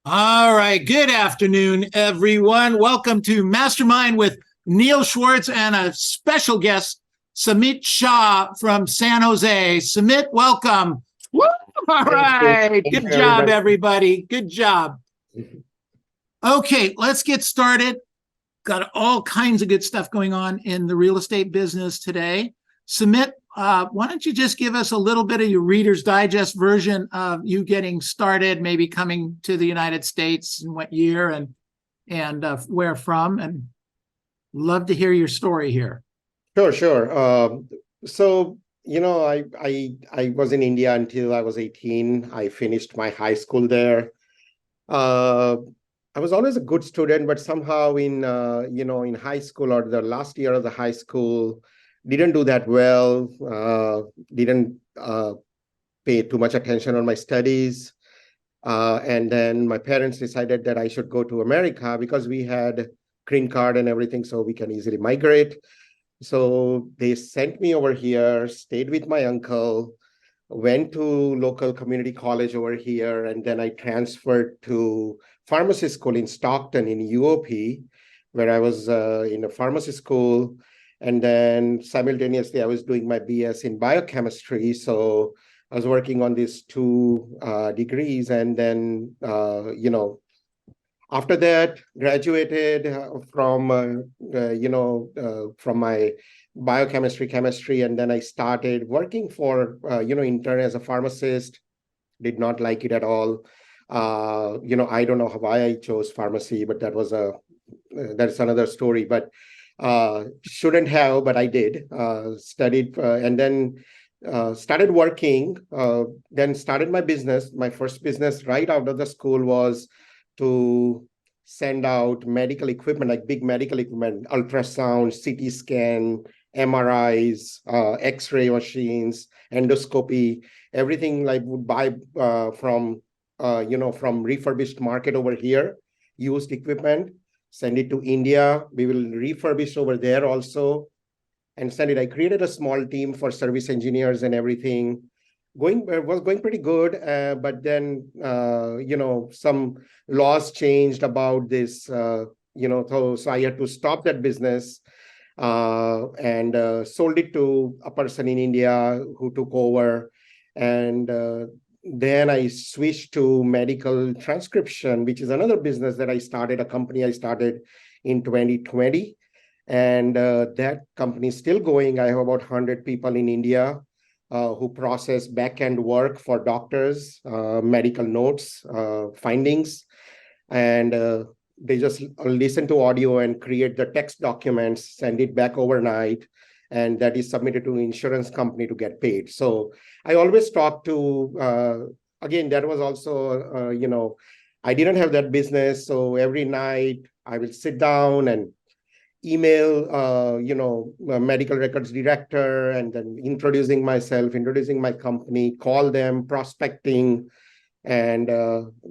All right. Good afternoon, everyone. Welcome to Mastermind with Neil Schwartz and a special guest, Samit Shah from San Jose. Samit, welcome. Woo! All right. Good job, everybody. Good job. Okay, let's get started. Got all kinds of good stuff going on in the real estate business today. Samit, why don't you just give us a little bit of your Reader's Digest version of you getting started, maybe coming to the United States and what year and where from, and love to hear your story here. Sure. I was in India until I was 18. I finished my high school there. I was always a good student, but somehow in high school or the last year of the high school, didn't do that well. Didn't pay too much attention on my studies. And then my parents decided that I should go to America because we had green card and everything, so we can easily migrate. So they sent me over here, stayed with my uncle, went to local community college over here, and then I transferred to pharmacy school in Stockton in UOP, where I was in a pharmacy school. And then simultaneously, I was doing my BS in biochemistry. So I was working on these two degrees. And then, after that, graduated from my biochemistry, chemistry, and then I started working for, intern as a pharmacist. Did not like it at all. I don't know why I chose pharmacy, but that's another story. But shouldn't have, but I did. Studied and then started working. Then started my business. My first business right out of the school was to send out medical equipment, like big medical equipment, ultrasound, CT scan, MRIs, X-ray machines, endoscopy, everything like would buy from refurbished market over here, used equipment, send it to India. We will refurbish over there also and send it. I created a small team for service engineers and everything. Was going pretty good, but then some laws changed about this. So I had to stop that business and sold it to a person in India who took over, and then I switched to medical transcription, which is another business that I started. A company I started in 2020, and that company is still going. I have about 100 people in India. Who process back-end work for doctors, medical notes, findings, and they just listen to audio and create the text documents, send it back overnight, and that is submitted to an insurance company to get paid. So I always talk to, again, that was also, I didn't have that business. So every night I will sit down and email, medical records director, and then introducing myself, introducing my company, call them, prospecting, and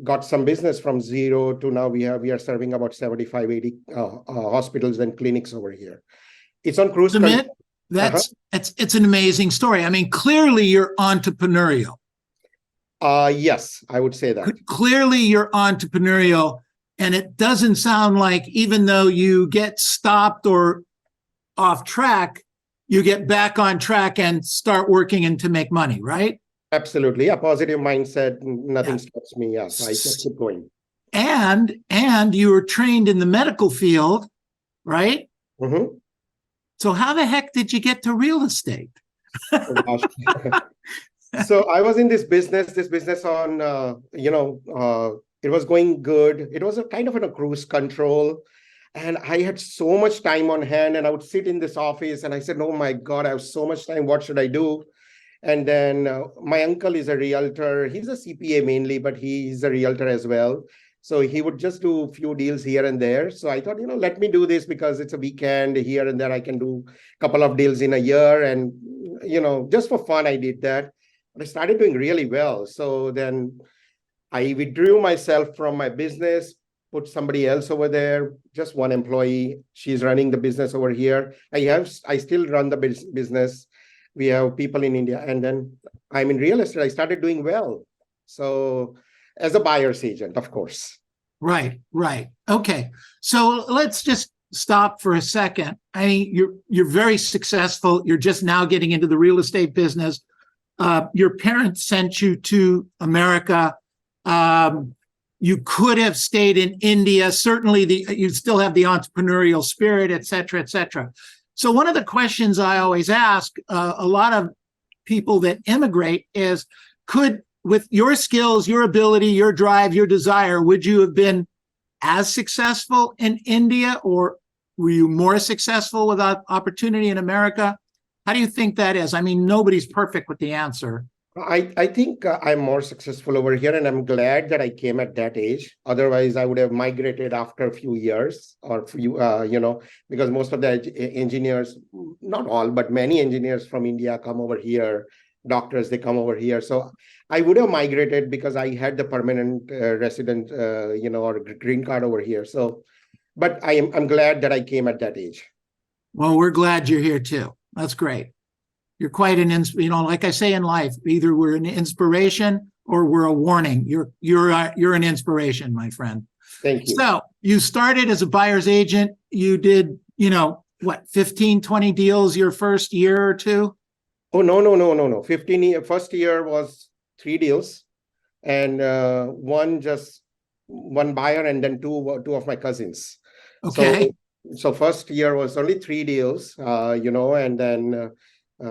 got some business from zero to now we are serving about 75, 80 hospitals and clinics over here. It's on cruise control. It's an amazing story. I mean, clearly you're entrepreneurial. Yes, I would say that. Clearly you're entrepreneurial. And it doesn't sound like, even though you get stopped or off track, you get back on track and start working and to make money, right? Absolutely. A positive mindset. Nothing stops me. Yes, I just keep going. And you were trained in the medical field, right? Mm-hmm. So how the heck did you get to real estate? Oh, gosh. So I was in this business on, it was going good. It was a kind of a cruise control. And I had so much time on hand, and I would sit in this office and I said, oh my God, I have so much time. What should I do? And then my uncle is a realtor. He's a CPA mainly, but he's a realtor as well. So he would just do a few deals here and there. So I thought, let me do this because it's a weekend here and there. I can do a couple of deals in a year. And, just for fun, I did that. But I started doing really well. So then I withdrew myself from my business, put somebody else over there, just one employee. She's running the business over here. I still run the business. We have people in India, and then I'm in real estate. I started doing well. So as a buyer's agent, of course. Right, right. Okay. So let's just stop for a second. I mean, you're very successful. You're just now getting into the real estate business. Your parents sent you to America. You could have stayed in India. Certainly, you still have the entrepreneurial spirit, et cetera, et cetera. So one of the questions I always ask a lot of people that immigrate is, with your skills, your ability, your drive, your desire, would you have been as successful in India, or were you more successful without opportunity in America? How do you think that is? I mean, nobody's perfect with the answer. I think I'm more successful over here, and I'm glad that I came at that age. Otherwise, I would have migrated after a few years or because most of the engineers, not all, but many engineers from India come over here. Doctors, they come over here. So I would have migrated because I had the permanent resident, or green card over here. So, but I'm glad that I came at that age. Well, we're glad you're here too. That's great. You're quite like I say in life, either we're an inspiration or we're a warning. You're an inspiration, my friend. Thank you. So you started as a buyer's agent. You did, 15, 20 deals your first year or two? Oh, no. 15 first year was 3 deals, and one buyer, and then two of my cousins. Okay. So first year was only 3 deals, and then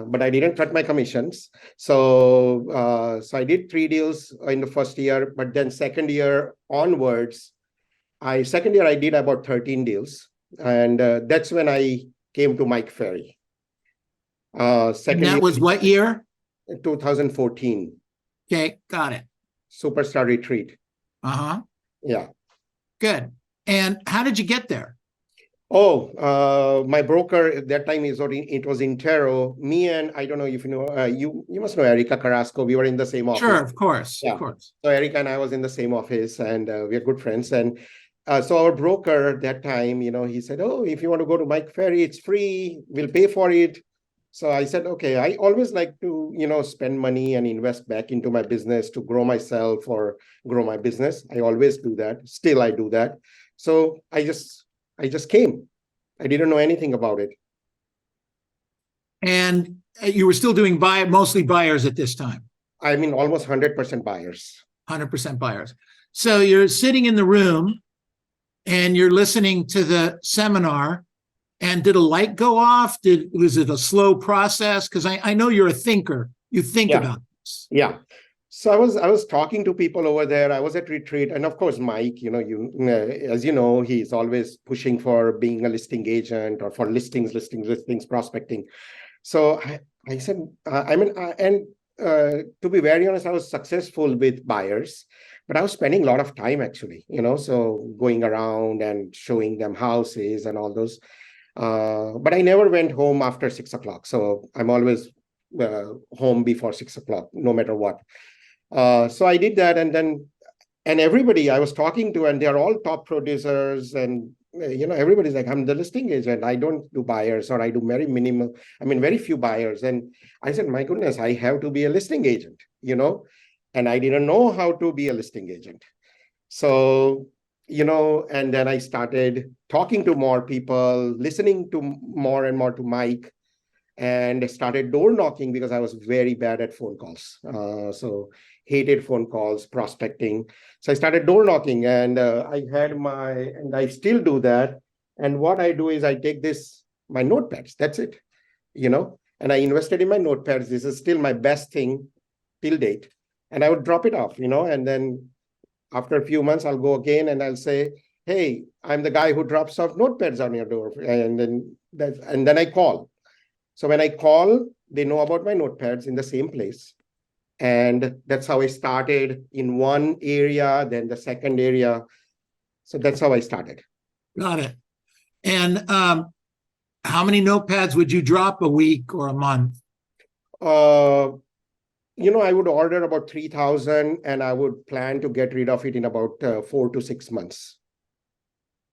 but I didn't cut my commissions. So I did 3 deals in the first year, but then second year onwards, I did about 13 deals, and that's when I came to Mike Ferry. And that was what year? 2014. Okay, got it. Superstar Retreat. Yeah. Good. And how did you get there? Oh, my broker at that time it was Intero. Me and I don't know if you know, you must know Erica Carrasco. We were in the same office. Sure, of course, Yeah. of course. So Erica and I was in the same office, and we are good friends. And so our broker at that time, he said, "Oh, if you want to go to Mike Ferry, it's free. We'll pay for it." So I said, "Okay." I always like to, spend money and invest back into my business to grow myself or grow my business. I always do that. Still, I do that. So I just came. I didn't know anything about it. And you were still doing mostly buyers at this time? I mean, almost 100% buyers. 100% buyers. So you're sitting in the room and you're listening to the seminar, and did a light go off? Was it a slow process? Because I know you're a thinker. You think about this. Yeah. So I was talking to people over there. I was at retreat, and of course, Mike, as you know, he's always pushing for being a listing agent or for listings, prospecting. So I said, to be very honest, I was successful with buyers, but I was spending a lot of time actually, so going around and showing them houses and all those. But I never went home after 6 o'clock. So I'm always home before 6 o'clock, no matter what. So I did that, and everybody I was talking to, and they're all top producers, and everybody's like, "I'm the listing agent. I don't do buyers, or I do very minimal. Very few buyers." And I said, "My goodness, I have to be a listing agent," and I didn't know how to be a listing agent. So, and then I started talking to more people, listening to more and more to Mike, and started door knocking because I was very bad at phone calls. So hated phone calls, prospecting. So I started door knocking, and and I still do that. And what I do is I take my notepads. That's it, and I invested in my notepads. This is still my best thing till date. And I would drop it off, and then after a few months, I'll go again and I'll say, "Hey, I'm the guy who drops off notepads on your door." And then I call. So when I call, they know about my notepads in the same place. And that's how I started in one area, then the second area. So that's how I started. Got it. And how many notepads would you drop a week or a month? I would order about 3,000, and I would plan to get rid of it in about 4 to 6 months.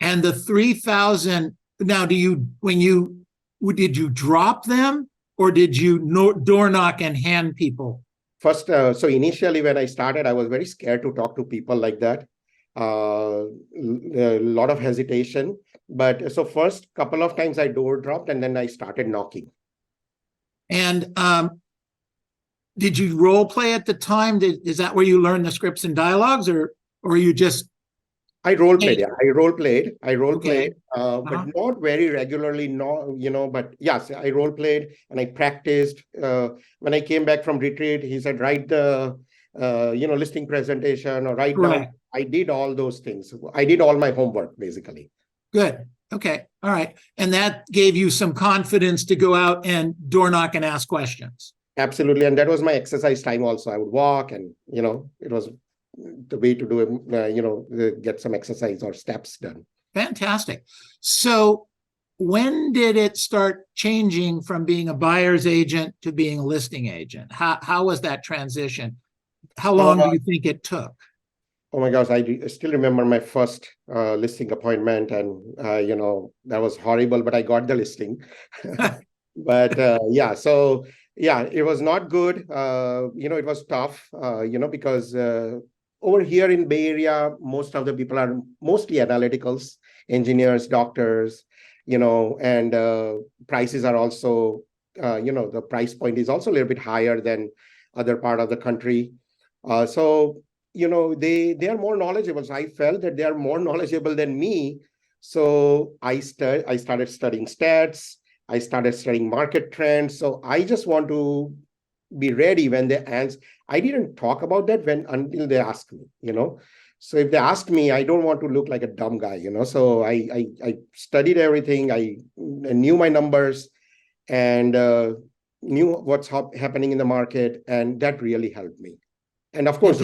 And the 3,000, now did you drop them or did you door knock and hand people? First, so initially when I started, I was very scared to talk to people like that. A lot of hesitation. But so first couple of times I door dropped and then I started knocking. And did you role play at the time? Is that where you learned the scripts and dialogues, or you just? I role played, yeah. I role played, Okay. but not very regularly. No, but yes, I role played and I practiced. When I came back from retreat, he said, write the, listing presentation or write down. Correct. I did all those things. I did all my homework, basically. Good. Okay. All right. And that gave you some confidence to go out and door knock and ask questions. Absolutely. And that was my exercise time also. I would walk and, it was the way to do it, get some exercise or steps done. Fantastic. So when did it start changing from being a buyer's agent to being a listing agent? How was that transition? How long do you think it took? Oh my gosh, I still remember my first listing appointment, and that was horrible, but I got the listing. But it was not good. It was tough, because over here in Bay Area, most of the people are mostly analyticals, engineers, doctors, and prices are also, the price point is also a little bit higher than other part of the country. So they are more knowledgeable. So I felt that they are more knowledgeable than me. So I started studying stats. I started studying market trends. So I just want to be ready when they answer. I didn't talk about that until they asked me, So if they ask me, I don't want to look like a dumb guy, So I studied everything. I knew my numbers and knew what's happening in the market. And that really helped me. And of course,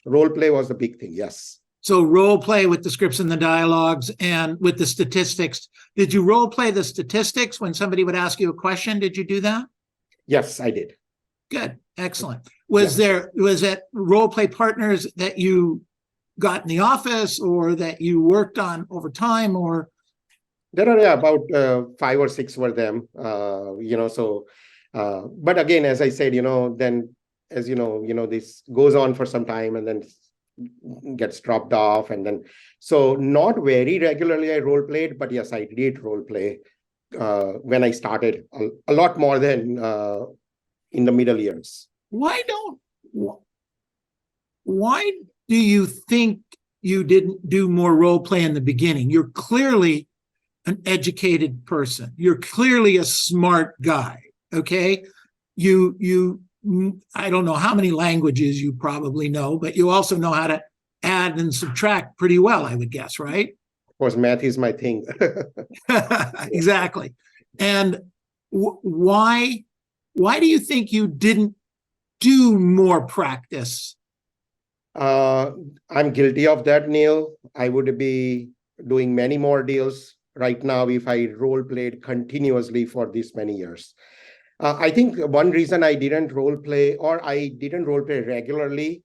role play was the big thing. Yes. So role play with the scripts and the dialogues and with the statistics. Did you role play the statistics when somebody would ask you a question? Did you do that? Yes, I did. Good. Excellent. Was that role play partners that you got in the office or that you worked on over time, or? There are about 5 or 6 were them, but again, as I said, then as this goes on for some time and then gets dropped off. And then, so not very regularly I role played, but yes, I did role play when I started a lot more than in the middle years. Why do you think you didn't do more role play in the beginning? You're clearly an educated person. You're clearly a smart guy. Okay. I don't know how many languages you probably know, but you also know how to add and subtract pretty well, I would guess, right? Of course, math is my thing. Exactly. And why do you think you didn't do more practice? I'm guilty of that, Neil. I would be doing many more deals right now if I role played continuously for this many years. I think one reason I didn't role play, or I didn't role play regularly,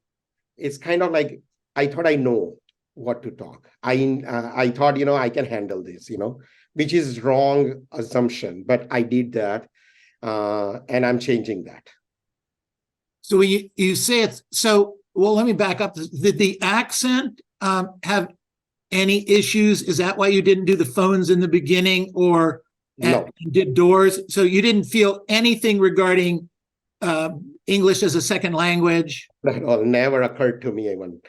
is kind of like I thought I know what to talk. I thought I can handle this, which is wrong assumption, but I did that, and I'm changing that. So you say it's so. Well, let me back up. Did the accent have any issues? Is that why you didn't do the phones in the beginning, or? No. Did doors? So you didn't feel anything regarding English as a second language? That all never occurred to me even.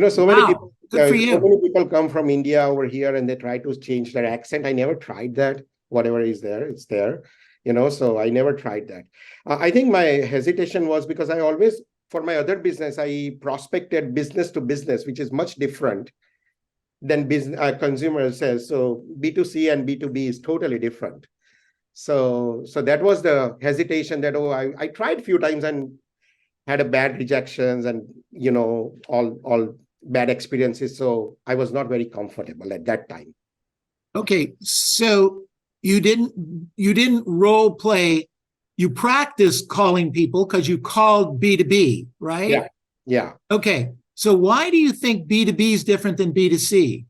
So wow. many people. Good for you. So many people come from India over here and they try to change their accent. I never tried that. Whatever is there, it's there. So I never tried that. I think my hesitation was because I always, for my other business, I prospected business to business, which is much different than business consumer says. So B2C and B2B is totally different. So that was the hesitation that, I tried a few times and had a bad rejections and, all bad experiences. So I was not very comfortable at that time. Okay. So you didn't role play. You practiced calling people because you called B2B, right? Yeah. Okay. So why do you think B2B is different than B2C?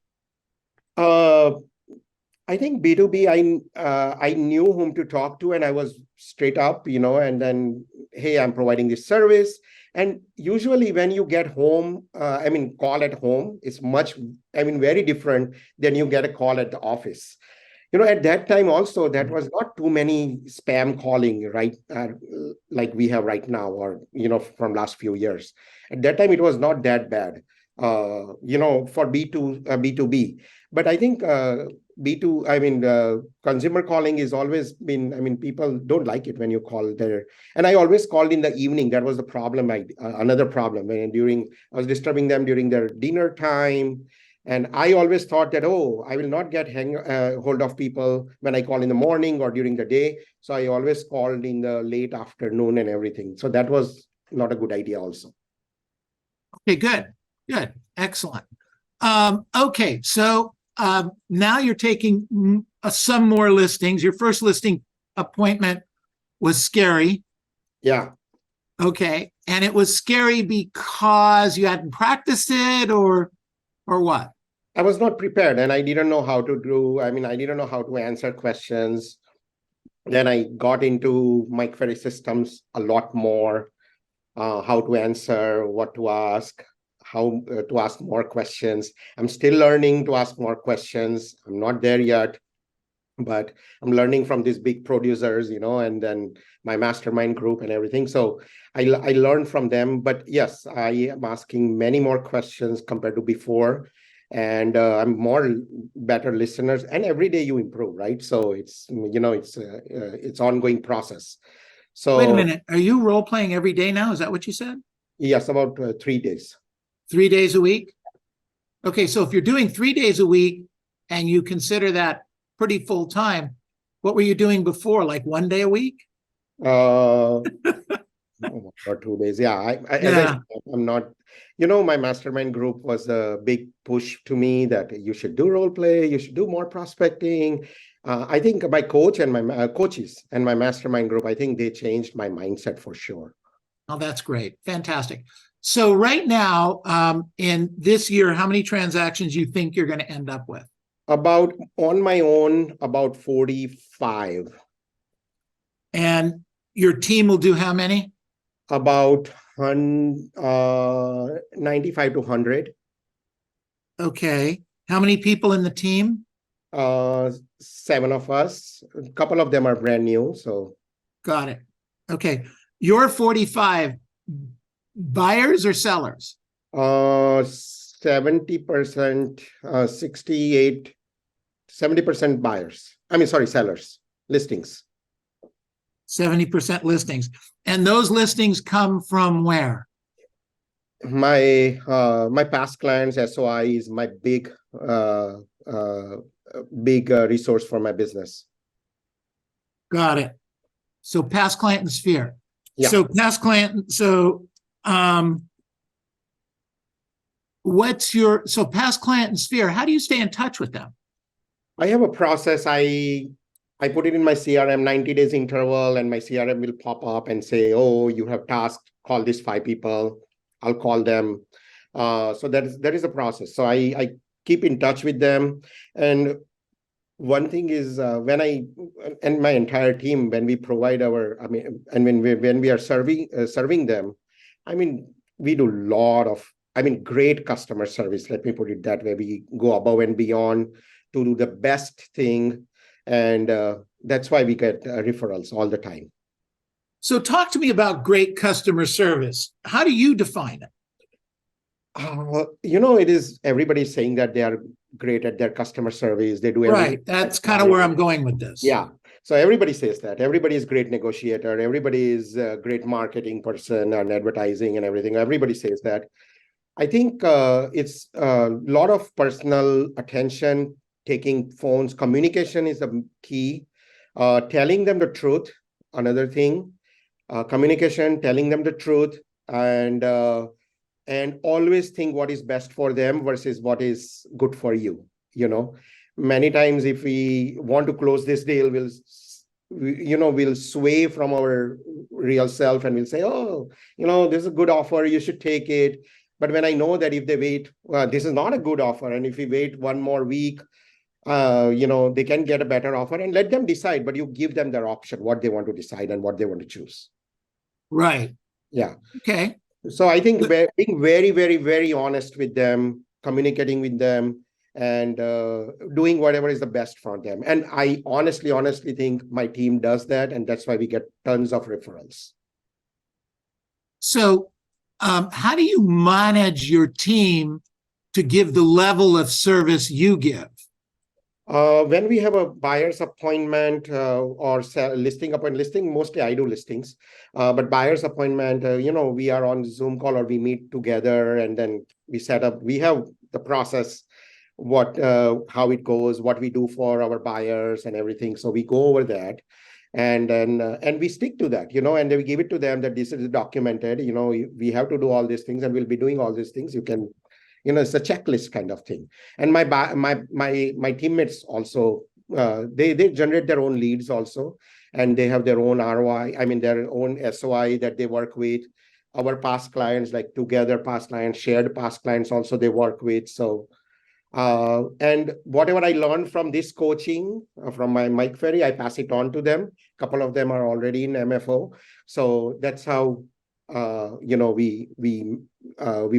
Uh, I think B2B, I knew whom to talk to, and I was straight up, and then, hey, I'm providing this service. And usually when you get home, call at home is much, very different than you get a call at the office. At that time also, that was not too many spam calling, right? Like we have right now, or, from last few years. At that time, it was not that bad, for B2B. But I think B2, consumer calling is always been, people don't like it when you call there. And I always called in the evening. That was the problem. Another problem. And I was disturbing them during their dinner time. And I always thought that, oh, I will not get hold of people when I call in the morning or during the day. So I always called in the late afternoon and everything. So that was not a good idea also. Okay, good, excellent. Okay, so now you're taking some more listings. Your first listing appointment was scary. Yeah. Okay, and it was scary because you hadn't practiced it, or what? I was not prepared, and I didn't know how to do. I didn't know how to answer questions. Then I got into my query systems a lot more, how to answer, what to ask, how to ask more questions. I'm still learning to ask more questions. I'm not there yet, but I'm learning from these big producers, and then my mastermind group and everything. So I learned from them. But yes, I am asking many more questions compared to before. And I'm more better listeners, and every day you improve, right? So it's ongoing process. So Wait a minute, are you role playing every day now? Is that what you said? yes, about 3 days. 3 days a week? Okay, so if you're doing 3 days a week and you consider that pretty full time, what were you doing before? Like 1 day a week? Uh, or 2 days. Yeah. As I said, I'm not, my mastermind group was a big push to me that you should do role play, you should do more prospecting. I think my coach and my coaches and my mastermind group, I think they changed my mindset for sure. Oh, that's great. Fantastic. So right now, in this year, how many transactions you think you're going to end up with? About on my own, about 45. And your team will do how many? About 95 to 100. Okay. How many people in the team? 7 of us. A couple of them are brand new. So got it. Okay. Your 45 buyers or sellers? 70%, 68, 70% buyers. Sellers, listings. 70% listings. And those listings come from where? My past clients, SOI is my big resource for my business. Got it. So past client and sphere. Yeah. So past client. So past client and sphere, how do you stay in touch with them? I have a process. I put it in my CRM, 90 days interval, and my CRM will pop up and say, oh, you have tasked, call these 5 people. I'll call them. So that is a process. So I keep in touch with them. And one thing is when I and my entire team, when we provide when we are serving them, we do a lot of, great customer service. Let me put it that way. We go above and beyond to do the best thing. And that's why we get referrals all the time. So talk to me about great customer service. How do you define it? It is everybody's saying that they are great at their customer service. They do everything. Right. That's kind of where I'm going with this. Yeah. So everybody says that. Everybody is great negotiator. Everybody is a great marketing person and advertising and everything. Everybody says that. I think it's a lot of personal attention, taking phones. Communication is the key. Telling them the truth, another thing. Communication, telling them the truth, and always think what is best for them versus what is good for you. Many times if we want to close this deal, we'll sway from our real self and we'll say, oh, this is a good offer, you should take it. But when I know that if they wait, this is not a good offer, and if we wait one more week, they can get a better offer, and let them decide, but you give them their option, what they want to decide and what they want to choose. Right. Yeah. Okay. So I think being very, very, very honest with them, communicating with them, and doing whatever is the best for them. And I honestly think my team does that, and that's why we get tons of referrals. So, how do you manage your team to give the level of service you give? When we have a buyer's appointment or listing appointment, mostly I do listings, but buyer's appointment, we are on Zoom call or we meet together, and then we set up, we have the process, how it goes, what we do for our buyers and everything. So we go over that. And then and we stick to that, and then we give it to them that this is documented, we have to do all these things and we'll be doing all these things. You can, it's a checklist kind of thing. And my teammates also, they generate their own leads also, and they have their own ROI, I mean their own SOI that they work with. Our past clients, like together past clients, shared past clients also they work with. So and whatever I learned from this coaching from my Mike Ferry, I pass it on to them. A couple of them are already in MFO, so that's how we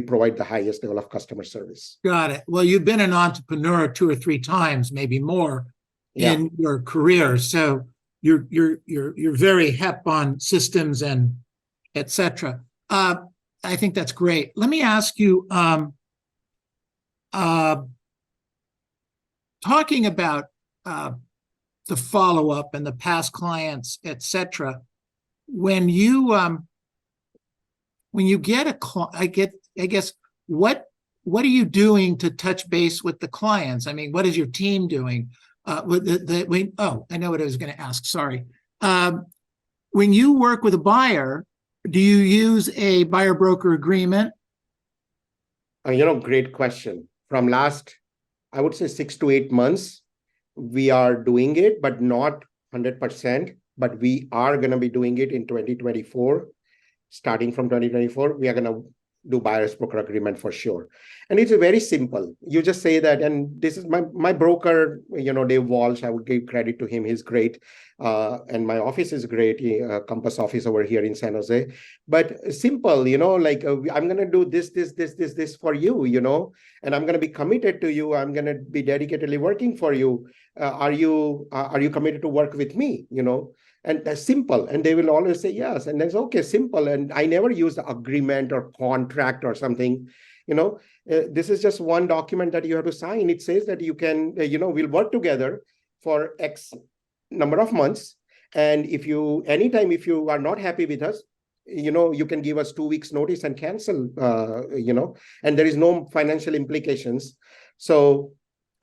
provide the highest level of customer service. Got it. Well, you've been an entrepreneur 2 or 3 times, maybe more, in your career, so you're very hep on systems and etc. I think that's great. Let me ask you, talking about the follow-up and the past clients, etc. When you get a client, I guess what are you doing to touch base with the clients? I mean, what is your team doing? I know what I was going to ask. Sorry. When you work with a buyer, do you use a buyer-broker agreement? Great question. From last, I would say 6 to 8 months, we are doing it, but not 100%. But we are going to be doing it in 2024. Starting from 2024, we are going to do buyer's broker agreement for sure. And it's very simple. You just say that, and this is my broker, Dave Walsh, I would give credit to him. He's great. And my office is great, Compass office over here in San Jose. But simple, I'm going to do this for you, and I'm going to be committed to you. I'm going to be dedicatedly working for you. Are you committed to work with me, And that's simple. And they will always say yes. And that's okay, simple. And I never use the agreement or contract or something. This is just one document that you have to sign. It says that you can, we'll work together for X number of months. And anytime if you are not happy with us, you can give us 2 weeks notice and cancel, and there is no financial implications. So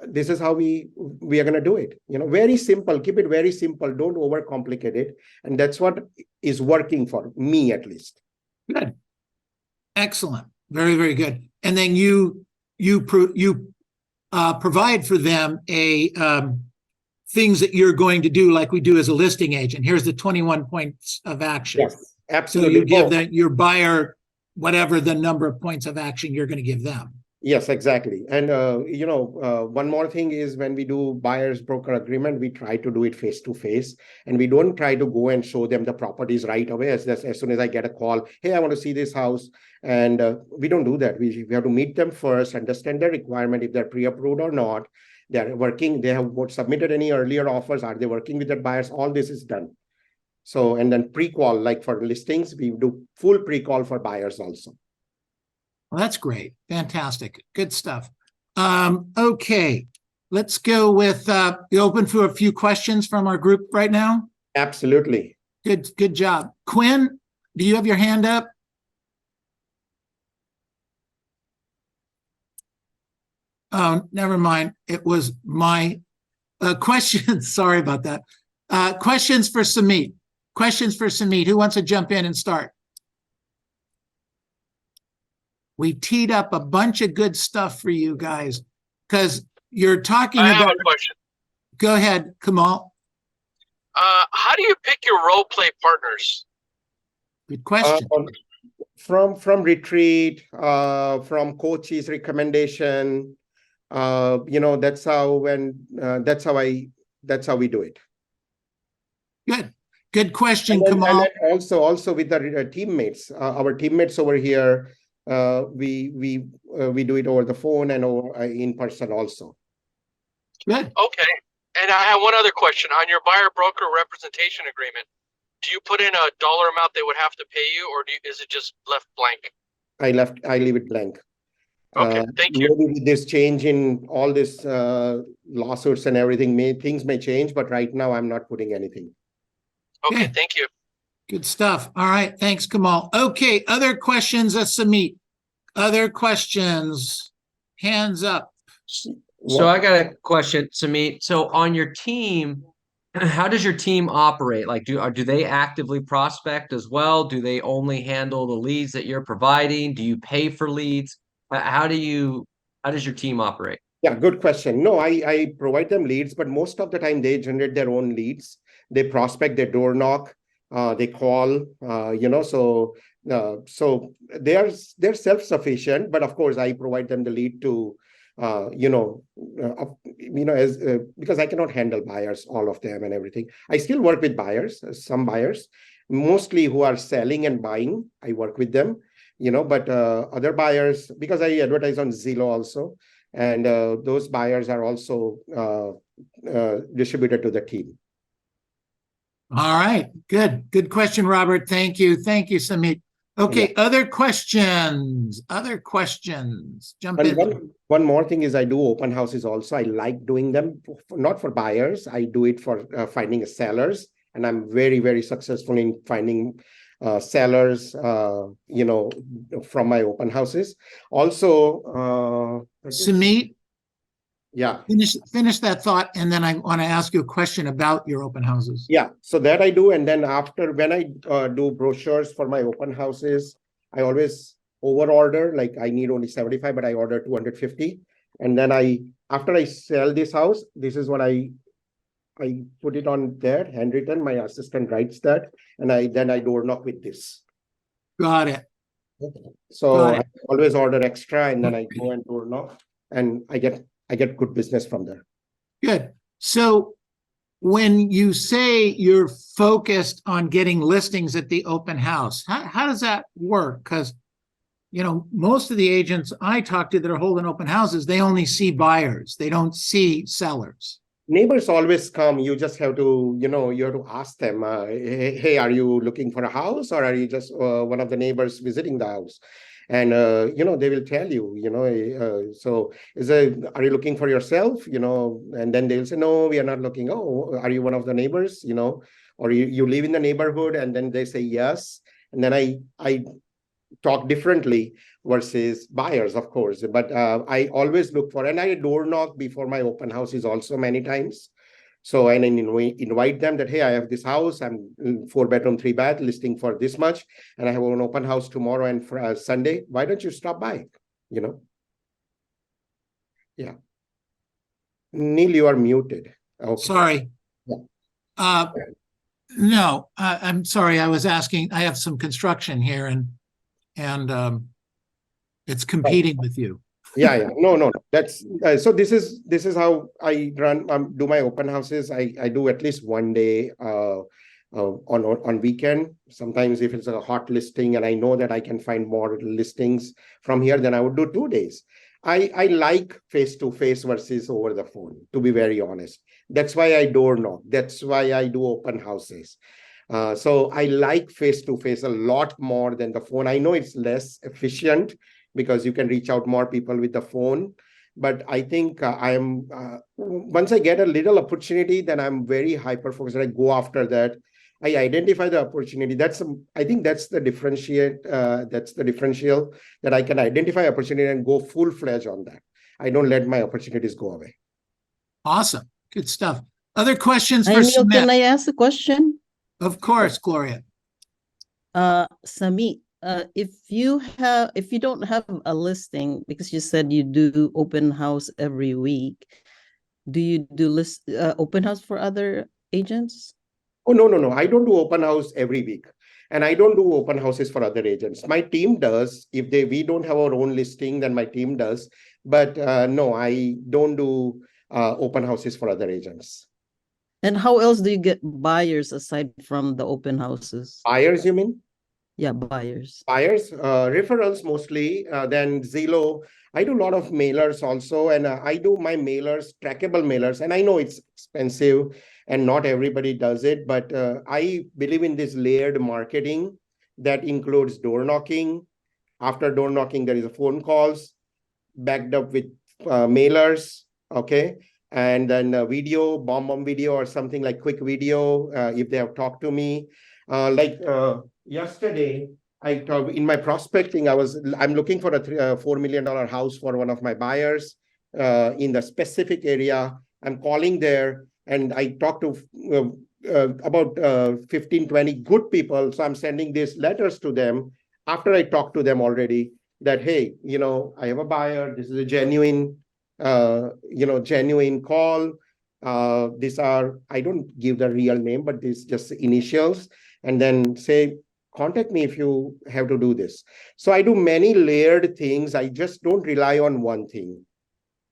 this is how we are going to do it. Very simple. Keep it very simple. Don't overcomplicate it. And that's what is working for me, at least. Good. Excellent. Very, very good. And then you provide for them things that you're going to do, like we do as a listing agent. Here's the 21 points of action. Yes, absolutely. So you give your buyer whatever the number of points of action you're going to give them. Yes, exactly. And, one more thing is when we do buyer's broker agreement, we try to do it face to face, and we don't try to go and show them the properties right away. As soon as I get a call, hey, I want to see this house. And we don't do that. We have to meet them first, understand their requirement, if they're pre-approved or not. They're working, they have submitted any earlier offers. Are they working with their buyers? All this is done. So, and then pre-qual, like for listings, we do full pre-qual for buyers also. Well, that's great. Fantastic. Good stuff. Okay. Let's go with, you open for a few questions from our group right now? Absolutely. Good job. Quinn, do you have your hand up? Oh, never mind. It was my questions. Sorry about that. Questions for Samit. Questions for Samit. Who wants to jump in and start? We teed up a bunch of good stuff for you guys because you're talking about. I have a question. Go ahead, Kamal. How do you pick your role play partners? Good question. From retreat, from coaches' recommendation, that's how we do it. Good question, And Kamal. then also with the teammates, our teammates over here, we do it over the phone and over in person also. Good. Okay. And I have one other question. On your buyer broker representation agreement, do you put in a dollar amount they would have to pay you, or is it just left blank? I leave it blank. Okay, thank you. Maybe with this change in all this lawsuits and everything, things may change, but right now I'm not putting anything. Okay, Okay. thank you. Good stuff. All right. Thanks, Kamal. Okay. Other questions, Samit? Other questions? Hands up. So I got a question, Samit. So on your team, how does your team operate? Like, do they actively prospect as well? Do they only handle the leads that you're providing? Do you pay for leads? How does your team operate? Yeah, good question. No, I provide them leads, but most of the time they generate their own leads. They prospect, they door knock, they call, so they're self-sufficient, but of course I provide them the lead to because I cannot handle buyers, all of them and everything. I still work with buyers, some buyers, mostly who are selling and buying. I work with them, but other buyers, because I advertise on Zillow also, and those buyers are also distributed to the team. All right. Good question, Robert. Thank you, Samit. Okay. Yeah. Other questions? Jump And in. one more thing is I do open houses also. I like doing them, not for buyers. I do it for finding sellers, and I'm very, very successful in finding sellers, from my open houses. Also, Samit, yeah. finish that thought, and then I want to ask you a question about your open houses. Yeah, so that I do, and then after, when I do brochures for my open houses, I always over order. Like I need only 75, but I order 250, and then after I sell this house, this is what I put it on there, handwritten. My assistant writes that, and I door knock with this. Got it. So Got it. I always order extra, and then I go and door knock, and I get good business from there. Good. So when you say you're focused on getting listings at the open house, how does that work? Because, most of the agents I talk to that are holding open houses, they only see buyers. They don't see sellers. Neighbors always come. You just have to, you have to ask them, hey, are you looking for a house, or are you just one of the neighbors visiting the house? And, they will tell you, so are you looking for yourself? And then they'll say, no, we are not looking. Oh, are you one of the neighbors, or you live in the neighborhood? And then they say yes. And then I talk differently versus buyers, of course. But I always look for, and I door knock before my open houses also many times. So, and I invite them that, hey, I have this house, I'm 4-bedroom, 3-bath, listing for this much, and I have an open house tomorrow and for Sunday. Why don't you stop by? Yeah. Neil, you are muted. Okay. Sorry. Yeah. No, I'm sorry. I was asking. I have some construction here, and it's competing with you. Yeah. No. That's so. This is how I run. Do my open houses. I do at least one day on weekend. Sometimes if it's a hot listing and I know that I can find more listings from here, then I would do 2 days. I like face-to-face versus over the phone, to be very honest. That's why I door knock. That's why I do open houses. So I like face-to-face a lot more than the phone. I know it's less efficient because you can reach out more people with the phone. But I think once I get a little opportunity, then I'm very hyper-focused. I go after that. I identify the opportunity. I think that's the differential that I can identify opportunity and go full-fledged on that. I don't let my opportunities go away. Awesome. Good stuff. Other questions for Neil, Samit? can I ask a question? Of course, Gloria. Samit, if you don't have a listing, because you said you do open house every week, do you do open house for other agents? Oh, no. I don't do open house every week. And I don't do open houses for other agents. My team does. If we don't have our own listing, then my team does. But no, I don't do open houses for other agents. And how else do you get buyers aside from the open houses? Buyers, you mean? Yeah, buyers. Buyers, referrals mostly, then Zillow. I do a lot of mailers also, and I do my mailers, trackable mailers, and I know it's expensive and not everybody does it, but I believe in this layered marketing that includes door knocking. After door knocking, there is a phone calls backed up with mailers, okay? And then a video, bomb video or something like quick video if they have talked to me. Yesterday, I talked in my prospecting, I'm looking for a $4 million house for one of my buyers in the specific area. I'm calling there and I talked to about 15, 20 good people. So I'm sending these letters to them after I talked to them already that, hey, I have a buyer. This is a genuine, genuine call. I don't give the real name, but this just initials. And then say, contact me if you have to do this. So I do many layered things. I just don't rely on one thing.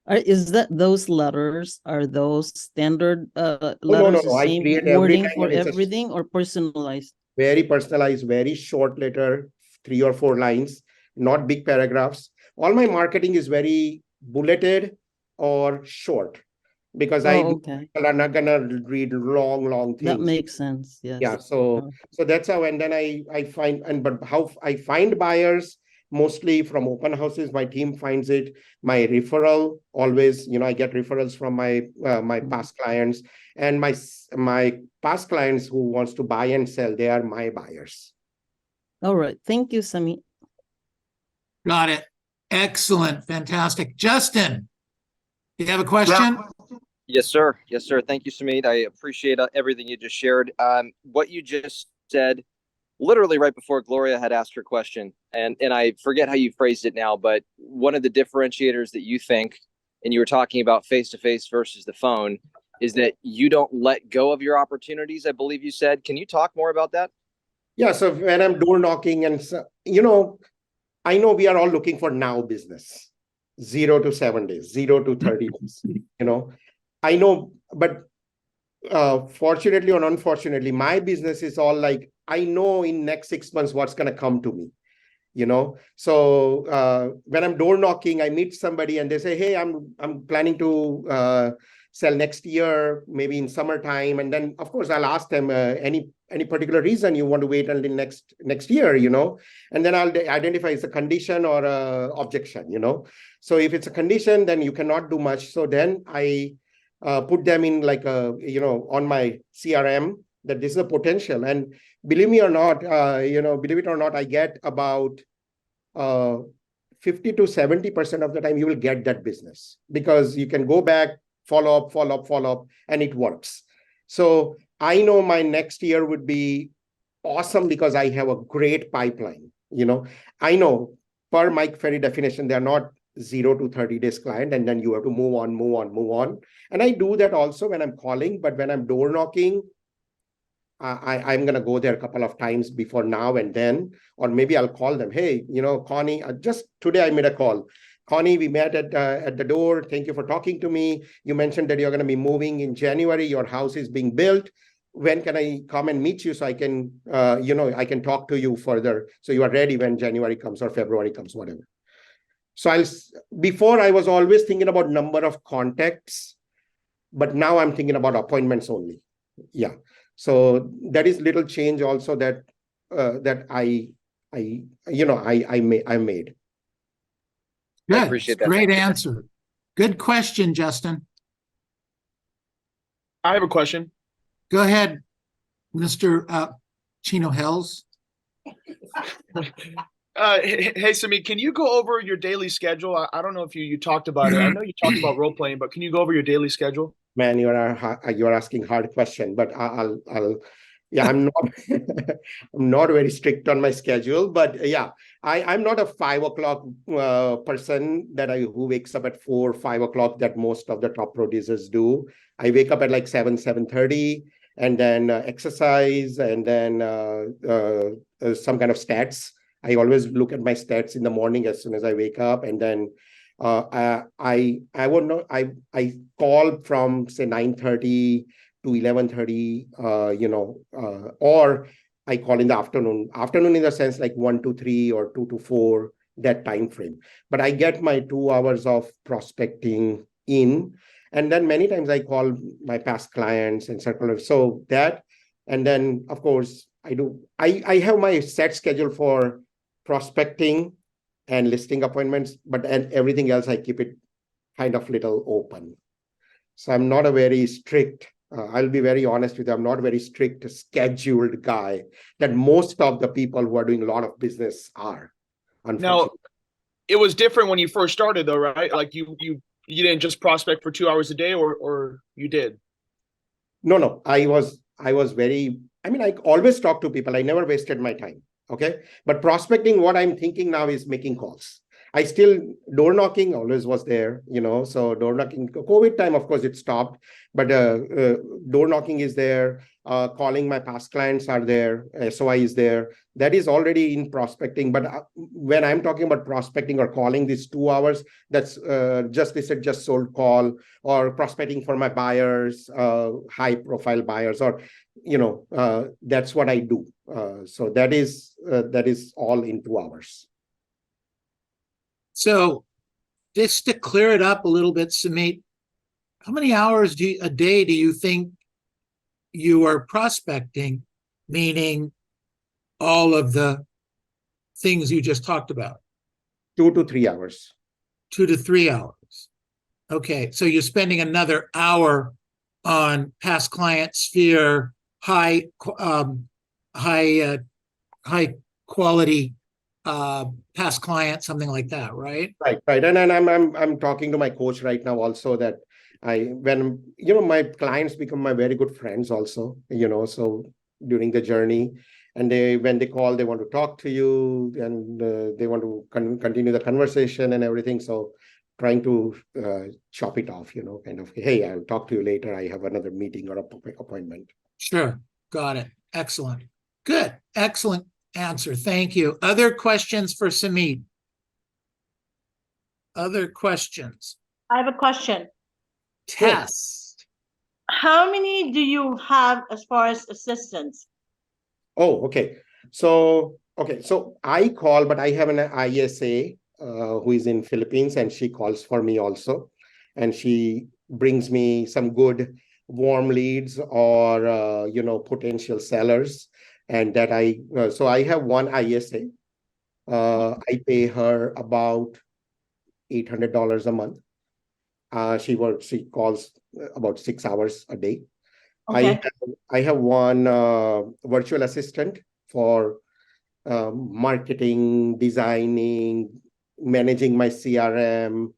Is that those letters? Are those standard No, letters, the I same create every wording time for it's a everything, or personalized? very personalized, very short letter, 3 or 4 lines, not big paragraphs. All my marketing is very bulleted or short because Okay. people are not gonna read long That things. makes sense. Yes. Yeah, so that's how, and then I find, but how I find buyers mostly from open houses. My team finds it. My referral always, I get referrals from my past clients, and my past clients who wants to buy and sell, they are my buyers. All right. Thank you, Samit. Got it. Excellent. Fantastic. Justin, do you have a question? Yes, sir. Yes, sir. Thank you, Samit. I appreciate everything you just shared. What you just said, literally right before Gloria had asked her question, and I forget how you phrased it now, but one of the differentiators that you think, and you were talking about face-to-face versus the phone, is that you don't let go of your opportunities, I believe you said. Can you talk more about that? Yeah, so when I'm door knocking and, I know we are all looking for now business, 0 to 7 days, 0 to 30 days, I know, but fortunately or unfortunately, my business is all like, I know in next 6 months what's going to come to me, So when I'm door knocking, I meet somebody and they say, hey, I'm planning to sell next year, maybe in summertime. And then, of course, I'll ask them any particular reason you want to wait until next year, and then I'll identify it's a condition or a objection, So if it's a condition, then you cannot do much. So then I put them in like on my CRM that this is a potential. And believe it or not, I get about 50 to 70% of the time you will get that business because you can go back, follow up, and it works. So I know my next year would be awesome because I have a great pipeline. I know per Mike Ferry definition, they're not 0 to 30 days client, and then you have to move on. And I do that also when I'm calling, but when I'm door knocking, I'm going to go there a couple of times before now and then, or maybe I'll call them. Hey, Connie, just today I made a call. Connie, we met at the door. Thank you for talking to me. You mentioned that you're going to be moving in January. Your house is being built. When can I come and meet you so I can, I can talk to you further so you are ready when January comes or February comes, whatever. So before I was always thinking about number of contacts, but now I'm thinking about appointments only. Yeah. So that is little change also that I made. Good. I appreciate that. Great answer. Good question, Justin. I have a question. Go ahead, Mr. Chino Hells. Hey, Samit, can you go over your daily schedule? I don't know if you talked about it. I know you talked about role playing, but can you go over your daily schedule? Man, you're asking hard question, but yeah, I'm not I'm not very strict on my schedule, but yeah, I'm not a 5 o'clock person who wakes up at 4, 5 o'clock that most of the top producers do. I wake up at like 7:30 and then exercise and then some kind of stats. I always look at my stats in the morning as soon as I wake up, and then I would know, I call from say 9:30 to 11:30, or I call in the afternoon in the sense like 1 to 3 or 2 to 4, that time frame. But I get my 2 hours of prospecting in, and then many times I call my past clients and circular. So that, and then of course I have my set schedule for prospecting and listing appointments, but and everything else I keep it kind of little open. So I'm not a very strict, I'll be very honest with you, I'm not a very strict scheduled guy that most of the people who are doing a lot of business are, unfortunately. Now, it was different when you first started, though, right? Like you didn't just prospect for 2 hours a day, or you did. No, I was very, I mean, I always talk to people. I never wasted my time. Okay. But prospecting, what I'm thinking now is making calls. I still, door knocking always was there, so door knocking, COVID time, of course, it stopped, but door knocking is there. Calling my past clients are there. SOI is there. That is already in prospecting. But when I'm talking about prospecting or calling these 2 hours, that's just sold call, or prospecting for my buyers, high profile buyers, or, that's what I do. So that is all in 2 hours. So just to clear it up a little bit, Samit, how many hours a day do you think you are prospecting, meaning all of the things you just talked about? 2 to 3 hours. 2 to 3 hours. Okay, so you're spending another hour on past client sphere, high quality past client, something like that, right? Right. And I'm talking to my coach right now also, that when my clients become my very good friends also, so during the journey, and when they call, they want to talk to you, and they want to continue the conversation and everything. So trying to chop it off, kind of, hey, I'll talk to you later, I have another meeting or appointment. Sure. Got it. Excellent. Good. Excellent answer. Thank you. Other questions for Samit? Other questions? I have a question. Test. How many do you have as far as assistants? Oh, okay. So I call, but I have an ISA who is in Philippines, and she calls for me also. And she brings me some good warm leads or, potential sellers. And that so I have one ISA. I pay her about $800 a month. She calls about 6 hours a day. Okay. I have one virtual assistant for marketing, designing, managing my CRM,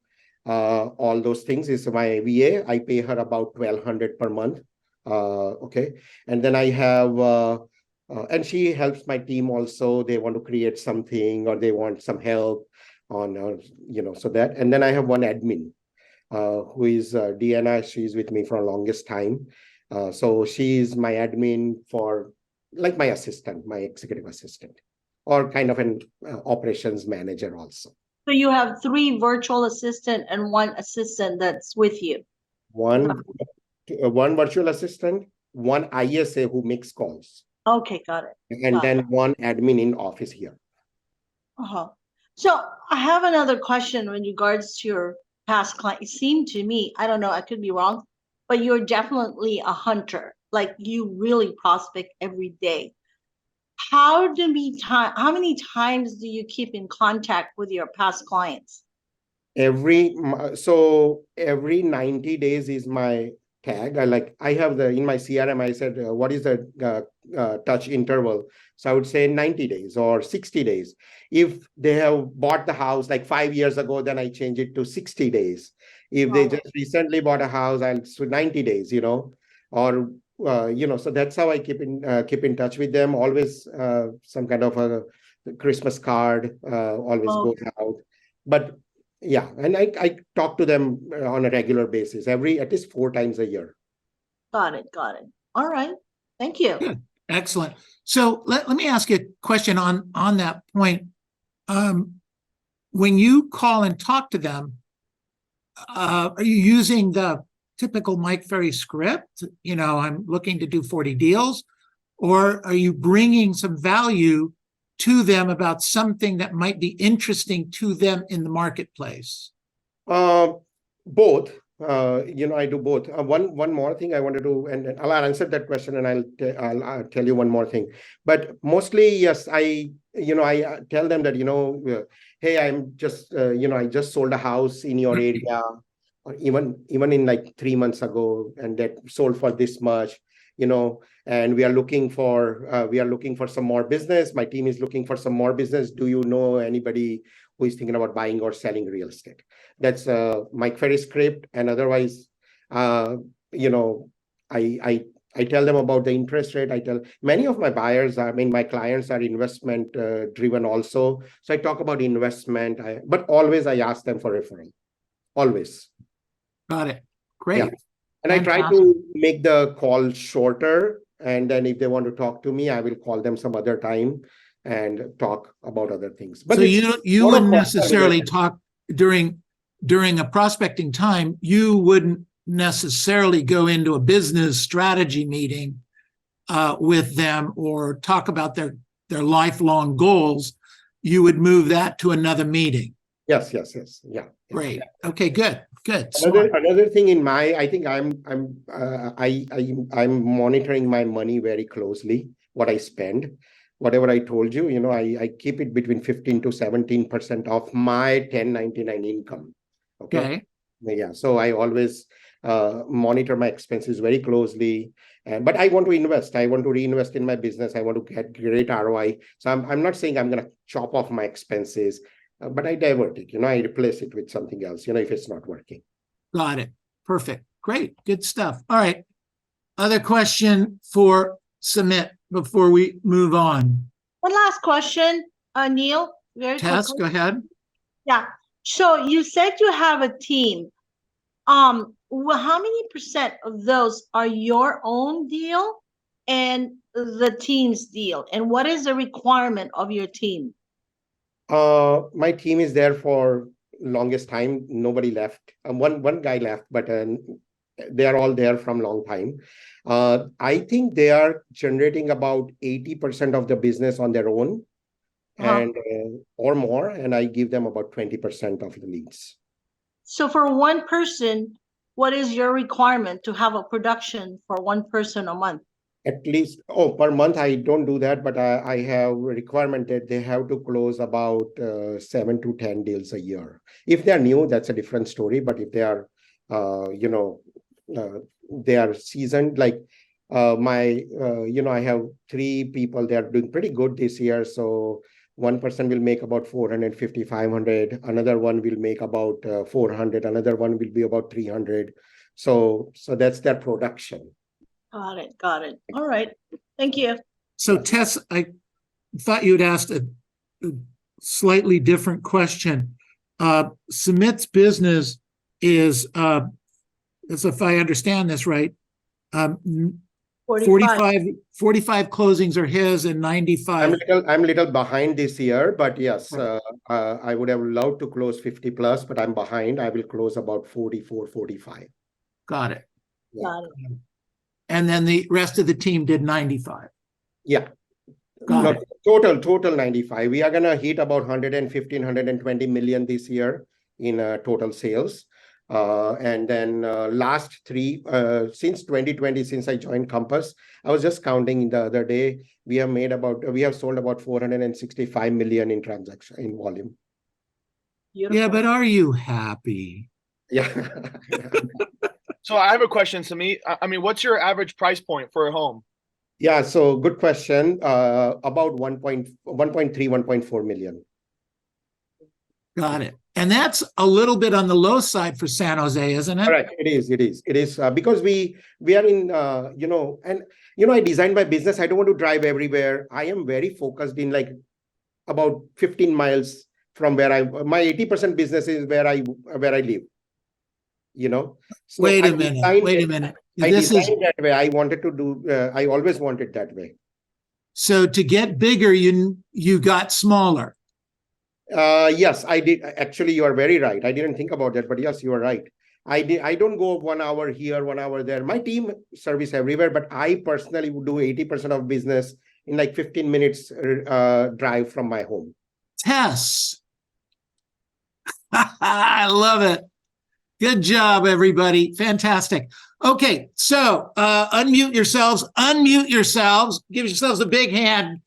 all those things is my VA. I pay her about $1,200 per month. Okay. And then I have, and she helps my team also. They want to create something, or they want some help on, so that. And then I have one admin who is Deanna. She's with me for the longest time. So she's my admin for, like, my assistant, my executive assistant, or kind of an operations manager also. So you have 3 virtual assistant and 1 assistant that's with you. One virtual assistant, one ISA who makes calls. Okay, got it. And then one admin in office here. So I have another question in regards to your past client. It seemed to me, I don't know, I could be wrong, but you're definitely a hunter. Like, you really prospect every day. How many times do you keep in contact with your past clients? Every 90 days is my tag. I have in my CRM, I said, what is the touch interval? So I would say 90 days or 60 days. If they have bought the house like 5 years ago, then I change it to 60 days. If they just recently bought a house, I'll do 90 days, or, so that's how I keep in touch with them. Always some kind of a Christmas card always goes out. But yeah, and I talk to them on a regular basis, at least 4 times a year. Got it. All right. Thank you. Good. Excellent. So let me ask you a question on that point. When you call and talk to them, are you using the typical Mike Ferry script? You know, I'm looking to do 40 deals, or are you bringing some value to them about something that might be interesting to them in the marketplace? Both. I do both. One more thing I wanted to, and I'll answer that question, and I'll tell you one more thing. But mostly, yes, I tell them that hey, I'm just I just sold a house in your area, or even in like 3 months ago, and that sold for this much. And we are looking for some more business. My team is looking for some more business. Do you know anybody who is thinking about buying or selling real estate? That's Mike Ferry script. And otherwise, I tell them about the interest rate. I tell many of my buyers, my clients are investment driven also. So I talk about investment, but always I ask them for referral. Always. Got it. Great. Yeah. And I try to make the call shorter. And then if they want to talk to me, I will call them some other time and talk about other things. But so you wouldn't necessarily talk during a prospecting time. You wouldn't necessarily go into a business strategy meeting with them or talk about their lifelong goals. You would move that to another meeting. Yes. Yeah. Great. Okay, good. Another thing I think I'm monitoring my money very closely, what I spend. Whatever I told you, I keep it between 15 to 17% of my 1099 income. Okay. Yeah. So I always monitor my expenses very closely. But I want to invest. I want to reinvest in my business. I want to get great ROI. So I'm not saying I'm going to chop off my expenses, but I divert it. I replace it with something else, if it's not working. Got it. Perfect. Great. Good stuff. All right. Other question for Samit before we move on. One last question, Neil. Very Tess, quickly. go ahead. Yeah. So you said you have a team. How many percent of those are your own deal and the team's deal? And what is the requirement of your team? My team is there for longest time. Nobody left. One guy left, but they are all there from long time. I think they are generating about 80% of the business on their own, and or more, and I give them about 20% of the leads. So for one person, what is your requirement to have a production for one person a month? At least, per month, I don't do that, but I have a requirement that they have to close about 7 to 10 deals a year. If they're new, that's a different story. But if they are, they are seasoned, like I have 3 people, they are doing pretty good this year. So one person will make about 450, 500. Another one will make about 400. Another one will be about 300. So that's their production. Got it. All right. Thank you. So Tess, I thought you'd asked a slightly different question. Samit's business is, as if I understand this right, 45 closings are his and 95. I'm a little behind this year, but yes, I would have loved to close 50 plus, but I'm behind. I will close about 44, 45. Got it. Yeah. Got it. And then the rest of the team did 95. Yeah. Got it. Total 95. We are going to hit about 115, 120 million this year in total sales. And then last 3, since 2020, since I joined Compass, I was just counting the other day, we have sold about 465 million in transaction in volume. Beautiful. Yeah, but are you happy? Yeah. So I have a question, Samit. I mean, what's your average price point for a home? Yeah, so good question. About 1.3, 1.4 million. Got it. And that's a little bit on the low side for San Jose, isn't it? Correct. It is because we are in, I designed my business. I don't want to drive everywhere. I am very focused in like about 15 miles from where my 80% business is where I live. So wait a minute. I designed that way. I wanted to do, I always wanted that way. So to get bigger, you got smaller. Yes, I did. Actually, you are very right. I didn't think about that, but yes, you are right. I don't go 1 hour here, 1 hour there. My team service everywhere, but I personally would do 80% of business in like 15 minutes drive from my home. Tess. I love it. Good job, everybody. Fantastic. Okay, so unmute yourselves, give yourselves a big hand.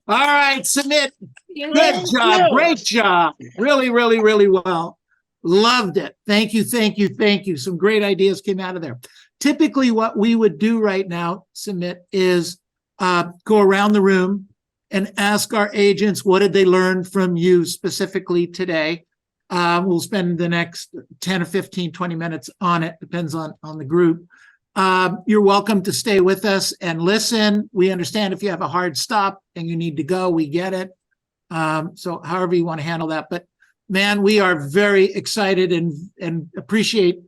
All right, Samit. Good Thank job. you. Great job. Really, really, really well. Loved it. Thank you, thank you, thank you. Some great ideas came out of there. Typically, what we would do right now, Samit, is go around the room and ask our agents, what did they learn from you specifically today? We'll spend the next 10 or 15, 20 minutes on it, depends on the group. You're welcome to stay with us and listen. We understand if you have a hard stop and you need to go, we get it. So however you want to handle that. But man, we are very excited and appreciate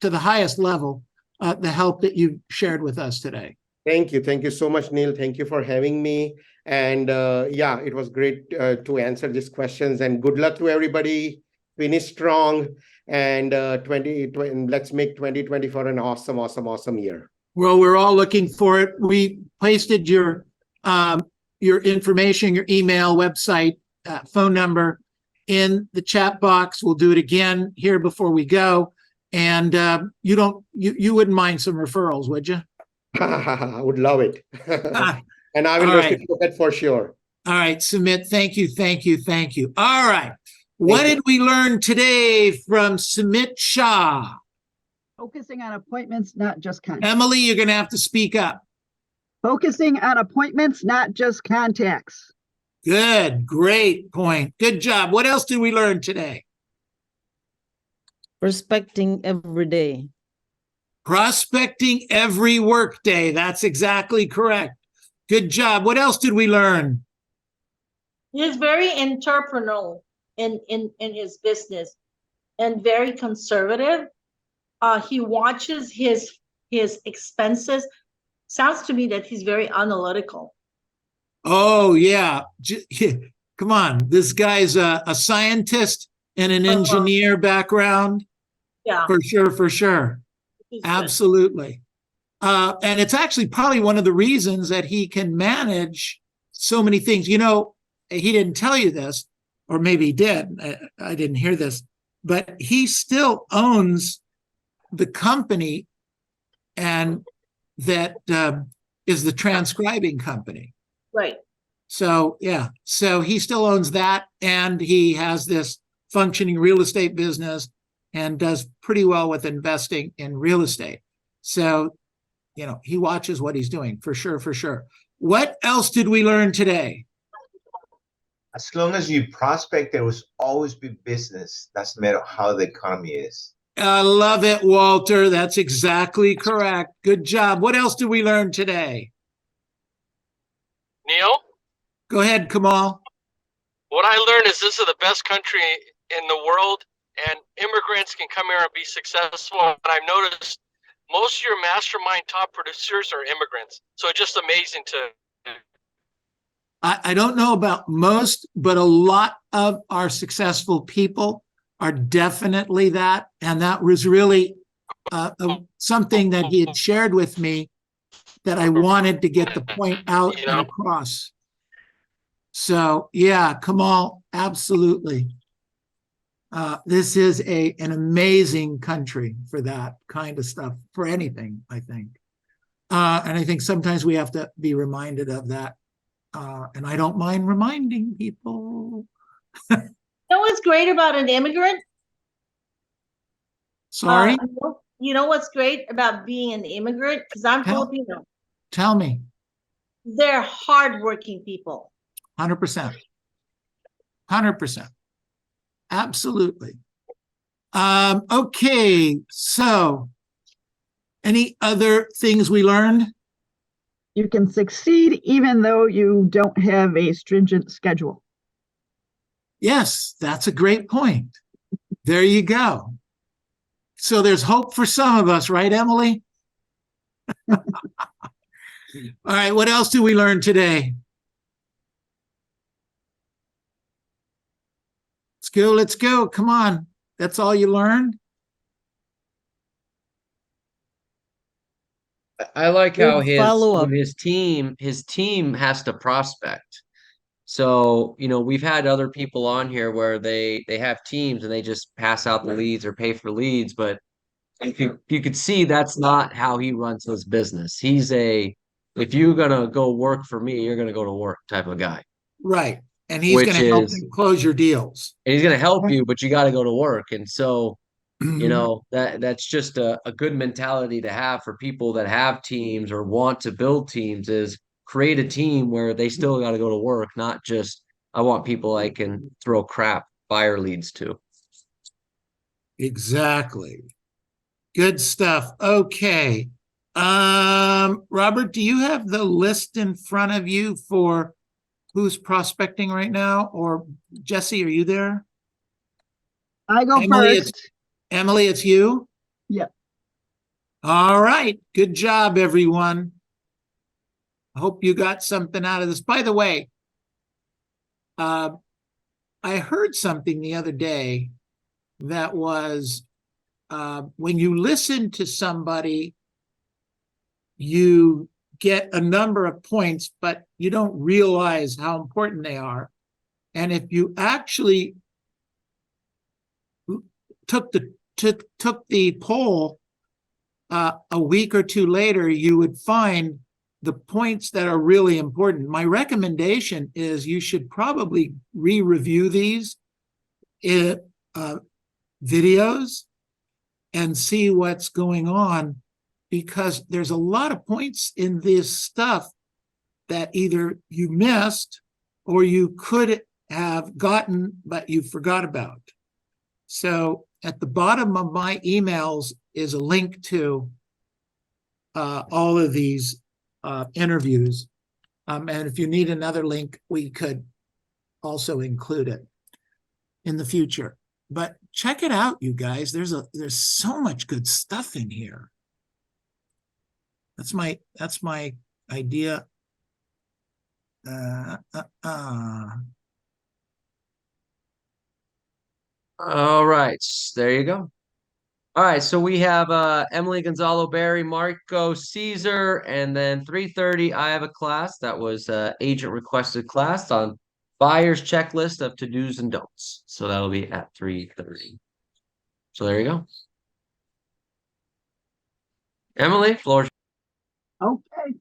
to the highest level the help that you shared with us today. Thank you. Thank you so much, Neil. Thank you for having me. And yeah, it was great to answer these questions, and good luck to everybody. Finish strong, and let's make 2024 an awesome year. Well, we're all looking for it. We pasted your information, your email, website, phone number in the chat box. We'll do it again here before we go. And you wouldn't mind some referrals, would you? I would love it. And I will reciprocate that for sure. All right, Samit, thank you, thank you, thank you. All right. What did we learn today from Samit Shah? Focusing on appointments, not just contacts. Emily, you're going to have to speak up. Focusing on appointments, not just contacts. Good, great point. Good job. What else did we learn today? Prospecting every day. Prospecting every workday. That's exactly correct. Good job. What else did we learn? He's very entrepreneurial in his business and very conservative. He watches his expenses. Sounds to me that he's very analytical. Oh, yeah. Come on. This guy's a scientist and an engineer background. Yeah. For sure, for sure. Absolutely. And it's actually probably one of the reasons that he can manage so many things. You know, he didn't tell you this, or maybe he did. I didn't hear this, but he still owns the company, and that is the transcribing company. Right. So, yeah. So he still owns that, and he has this functioning real estate business and does pretty well with investing in real estate. So, you know, he watches what he's doing, for sure, for sure. What else did we learn today? As long as you prospect, there will always be business. Doesn't matter how the economy is. I love it, Walter. That's exactly correct. Good job. What else did we learn today? Neil, Go ahead, Kamal. what I learned is this is the best country in the world, and immigrants can come here and be successful. And I've noticed most of your mastermind top producers are immigrants. So it's just amazing to. I don't know about most, but a lot of our successful people are definitely that. And that was really something that he had shared with me that I wanted to get the point out and across. So, yeah, Kamal, absolutely. This is an amazing country for that kind of stuff, for anything, I think. And I think sometimes we have to be reminded of that. And I don't mind reminding people. You know what's great about an immigrant? Sorry? You know what's great about being an immigrant? Because I'm Filipino. Tell me. They're hardworking people. 100%. 100%. Absolutely. Okay, so any other things we learned? You can succeed even though you don't have a stringent schedule. Yes, that's a great point. There you go. So there's hope for some of us, right, Emily? All right, what else do we learn today? Let's go, let's go. Come on. That's all you learned? I like how Good follow-up. his team has to prospect. So, we've had other people on here where they have teams and they just pass out the leads or pay for leads, but you could see that's not how he runs his business. If you're gonna go work for me, you're gonna go to work type of guy, Right. And he's going which to help is, you close your deals. and he's gonna help you, but you got to go to work. And so, Mhm. that's just a good mentality to have for people that have teams or want to build teams is create a team where they still got to go to work, not just I want people I can throw crap buyer leads to. Exactly. Good stuff. Okay. Robert, do you have the list in front of you for who's prospecting right now? Or Jesse, are you there? I go Emily, first. It's you? Yep. All right. Good job, everyone. I hope you got something out of this. By the way, I heard something the other day that was when you listen to somebody, you get a number of points, but you don't realize how important they are. And if you actually took the poll a week or two later, you would find the points that are really important. My recommendation is you should probably re-review these videos and see what's going on, because there's a lot of points in this stuff that either you missed or you could have gotten, but you forgot about. So at the bottom of my emails is a link to all of these interviews. And if you need another link, we could also include it in the future. But check it out, you guys. There's so much good stuff in here. That's my idea. All right, there you go. All right, so we have Emily Gonzalo Berry, Marco Caesar, and then 3:30 I have a class that was agent requested class on buyer's checklist of to-dos and don'ts. So that'll be at 3:30. So there you go. Emily, floor. Okay.